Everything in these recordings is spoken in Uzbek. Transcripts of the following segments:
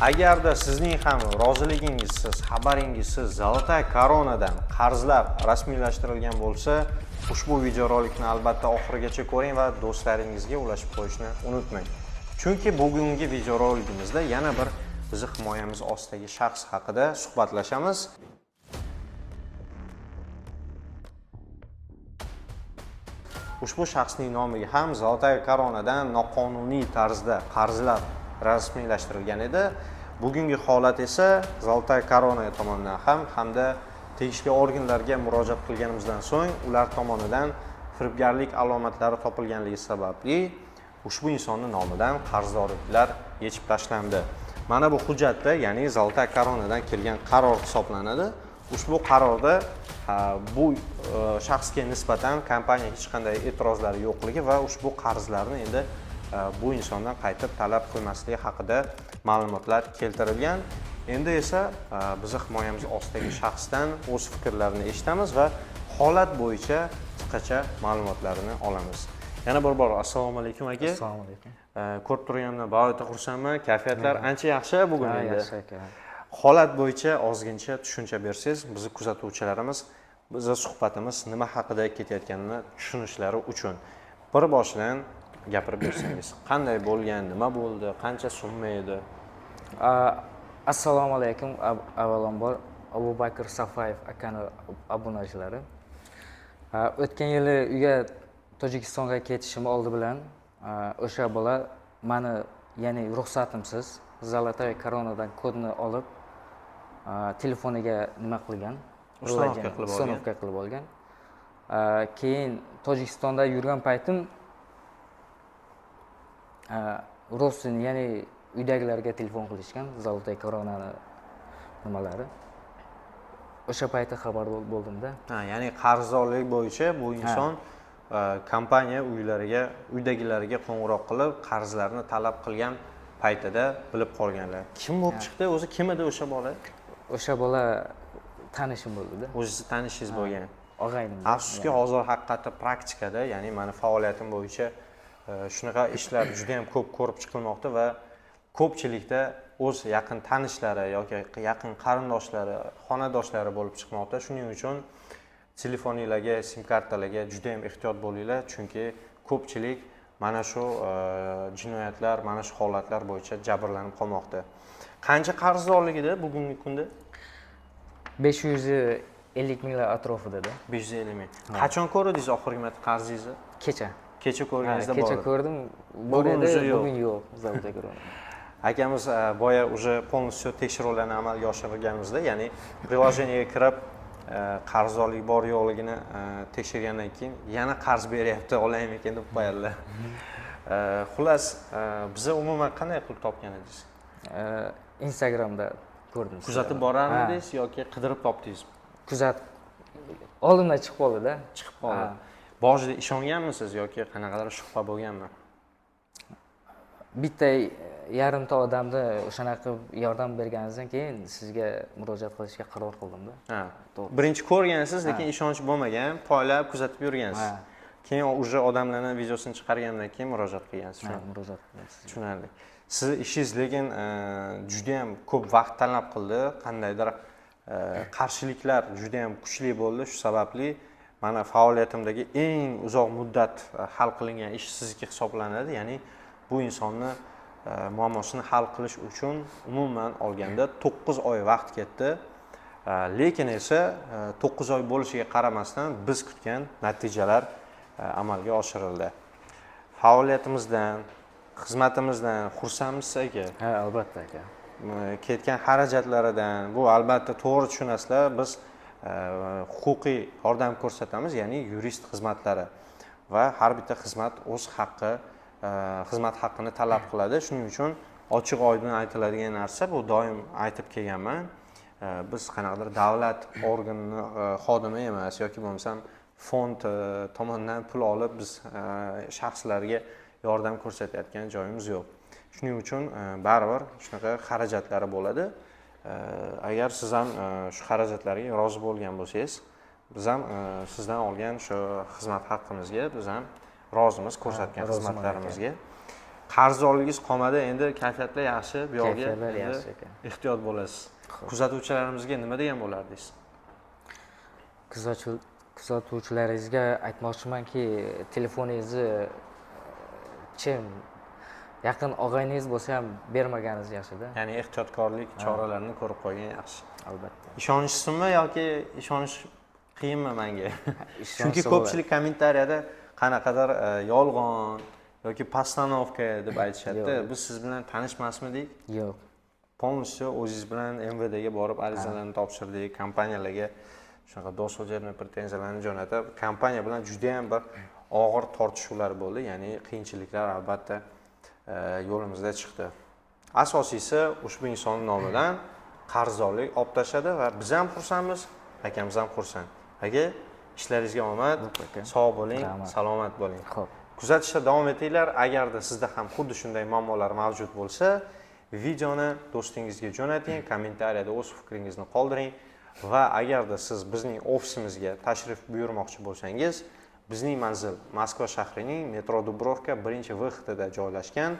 Agarda sizning ham roziligingizsiz, xabaringizsiz Zolotay Koronadan qarzlar rasmiylashtirilgan bo'lsa, ushbu videorolikni albatta oxirigacha ko'ring va do'stlaringizga ulashib qo'yishni unutmang. Chunki bugungi videorolikimizda yana bir bizni himoyamiz ostidagi shaxs haqida suhbatlashamiz. Ushbu shaxsning nomiga ham Zolotay Koronadan noqonuniy tarzda qarzlar rasmiylashtirilgan edi. Bugungi holat esa Zolotay Korona tomonidan hamda tegishli organlarga murojaat qilganimizdan so'ng ular tomonidan firibgarlik alomatlari topilganligi sababli ushbu insonning nomidan qarzdorliklar yechib tashlandi. Mana bu hujjatda, ya'ni Zolotay Koronadan kelgan qaror hisoblanadi. Ushbu qarorda bu shaxsga nisbatan kompaniya hech qanday e'tirozlari yo'qligi va ushbu qarzlarni endi bu insondan qaytib talab qilmasligi haqida ma'lumotlar keltirilgan. Endi esa bizni himoyamiz ostidagi shaxsdan o'z fikrlarini eshitamiz va holat bo'yicha qisqacha ma'lumotlarini olamiz. Yana bir bor assalomu alaykum aka. Assalomu alaykum. Ko'rib turganimdan ba'zida xursandman. Kayfiyatlar ancha yaxshi bugun endi. Yaxshi aka. Holat bo'yicha ozgincha tushuncha bersangiz, bizni kuzatuvchilarimiz bizni suhbatimiz nima haqida ketayotganini tushunishlari uchun bir boshidan gapirib bersangiz. Qanday bo'lgan, nima bo'ldi, qancha summa edi? Assalomu alaykum. Avvalambor Abu Bakr Safayev akani obunachilari. O'tgan yili uyga Tojikistonga ketishim oldi bilan o'sha bola meni, ya'ni ruxsatimsiz Zolotay Koronadan kodni olib telefoniga nima qilgan? Uстановка qilib olgan. Keyin Tojikistonda yurgan paytim Rosin, ya'ni uydagilarga telefon qilishgan, Zolotay Koronani nimalari. O'sha paytda xabar bo'ldimda. Ya'ni qarzdorlik bo'yicha bu inson kompaniya uydagilariga qo'ng'iroq qilib, qarzlarni talab qilgan paytida bilib qolganlar. Kim bo'lib chiqdi? O'zi kim edi o'sha bola? O'sha bola tanishim bo'ldi-da. O'zingiz tanishingiz bo'lgan. Og'aynim. Afsuski, hozir haqiqatda praktikada, ya'ni meni faoliyatim bo'yicha shunaqa ishlar juda ham ko'p ko'rib chiqilmoqda va ko'pchilikda o'z yaqin tanishlari yoki yaqin qarindoshlari, xonadoshlari bo'lib chiqmoqda. Shuning uchun telefoningizga, sim kartalarga juda ham ehtiyot bo'linglar, chunki ko'pchilik mana shu jinoyatlar, mana shu holatlar bo'yicha jabrlanib qolmoqda. Qancha qarzdorlik edi bugungi kunda? 550 minglar atrofida-da. 550 ming. Qachon ko'rdingiz oxirgi marta qarzingizni? Kecha ko'rganingizda bor. Kecha ko'rdim. Bugun yo'q. Zolotay Korona. Akamiz boya уже полностью tekshiruvlarni amalga oshirganimizda, ya'ni prilojeniyega kirib qarzdorlik bor yo'qligini tekshirgandan keyin yana qarz beryapti, olaymi ekan deb qo'yadilar. Xullas, bizni umuman qanday qilib topgan edingiz? Instagramda ko'rdim. Kuzatib borardingiz yoki qidirib topdingizmi? Kuzatib oldimdan chiqib qoldi-da. Chiqib qoldi. Boshida ishonganmisiz yoki qanaqadir shubha bo'lganmi? Bitta yarimta odamni o'shanaqa yordam berganingizdan keyin sizga murojaat qilishga qaror qildim-da. To'g'ri. Birinchi ko'rgansiz, lekin ishonch bo'lmagan, poylab kuzatib yurgansiz. Keyin o'sha odamlarning videosini chiqargandan keyin murojaat qilgansiz. Murojaat qilgansiz. Tushunarli. Siz ishingiz lekin juda ham ko'p vaqt talab qildi, qandaydir qarshiliklar juda ham kuchli bo'ldi. Shu sababli mana faoliyatimdagi eng uzoq muddat hal qilingan ish sizniki hisoblanadi. Ya'ni bu insonni muammosini hal qilish uchun umuman olganda 9 oy vaqt ketdi. Lekin esa 9 oy bo'lishiga qaramasdan biz kutgan natijalar amalga oshirildi. Faoliyatimizdan, xizmatimizdan xursandmisiz aka? Ha, albatta aka. Ketgan xarajatlaridan, bu albatta to'g'ri tushunasizlar, biz huquqiy yordam ko'rsatamiz, ya'ni yurist xizmatlari va har bitta xizmat o'z xizmat haqqini talab qiladi. Shuning uchun ochiq oydin aytiladigan narsa, bu doim aytib kelganman. Biz qanaqadir davlat organi xodimi emas yoki bo'lmasam fond tomonidan pul olib biz shaxslarga yordam ko'rsatayotgan joyimiz yo'q. Shuning uchun baribir shunaqa xarajatlari bo'ladi. Agar siz ham shu xarajatlarga rozi bo'lgan bo'lsangiz, biz ham sizdan olgan shu xizmat haqqimizga biz ham rozimiz ko'rsatgan xizmatlarimizga. qarzdorligingiz qolmadi, endi kayfiyatlar yaxshi, bu yoqga Kayfiyatlar endi yaxshi ekan. ehtiyot bo'lasiz. Kuzatuvchilarimizga nima degan bo'lardingiz? Kuzatuvchilaringizga aytmoqchimanki, telefoningizni kim yaqin og'ayningiz bo'lsa ham bermaganingiz yaxshida. Ya'ni ehtiyotkorlik choralarini ko'rib qo'ygan yaxshi. Albatta. Ishonchsizmi yoki ishonish qiyinmi menga? Ishonchsiz Chunki ko'pchilik kommentariyada qanaqadir yolg'on yoki postanovka deb aytishadi. Biz siz bilan tanishmasmidik? Yo'q. Полностью o'zingiz bilan MVDga borib arizalarni topshirdik, kompaniyalarga shunaqa doshodlarni pretenziyalarni jo'natib, kompaniya bilan juda ham bir og'ir tortishuvlar bo'ldi, ya'ni qiyinchiliklar albatta yo'limizda chiqdi. Asosiysi ushbu inson nomidan qarzdorlik olib tashladi va biz ham xursandmiz, akamiz ham xursand. Aka, ishlaringizga omad, sog' bo'ling, salomat bo'ling. Xo'p. Kuzatishda davom etinglar. Agarda sizda ham xuddi shunday muammolar mavjud bo'lsa, videoni do'stingizga jo'nating, kommentariyada o'z fikringizni qoldiring va agarda siz bizning ofisimizga tashrif buyurmoqchi bo'lsangiz, bizning manzil Moskva shahrining Metro Dubrovka 1-vxtida joylashgan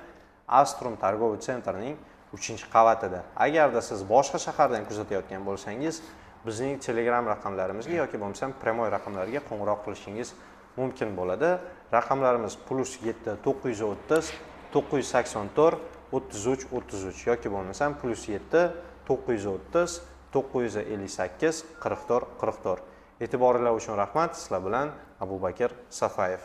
Astrum Targoviy sentrining 3-qavatida. Agarda siz boshqa shahardan kuzatayotgan bo'lsangiz, bizning Telegram raqamlarimizga yoki bo'lmasam prямой raqamlarga qo'ng'iroq qilishingiz mumkin bo'ladi. Raqamlarimiz +7 930 984 33 33 yoki bo'lmasam +7 930 958 44 44. E'tiboringlar uchun rahmat. Sizlar bilan Abubakir Safayev.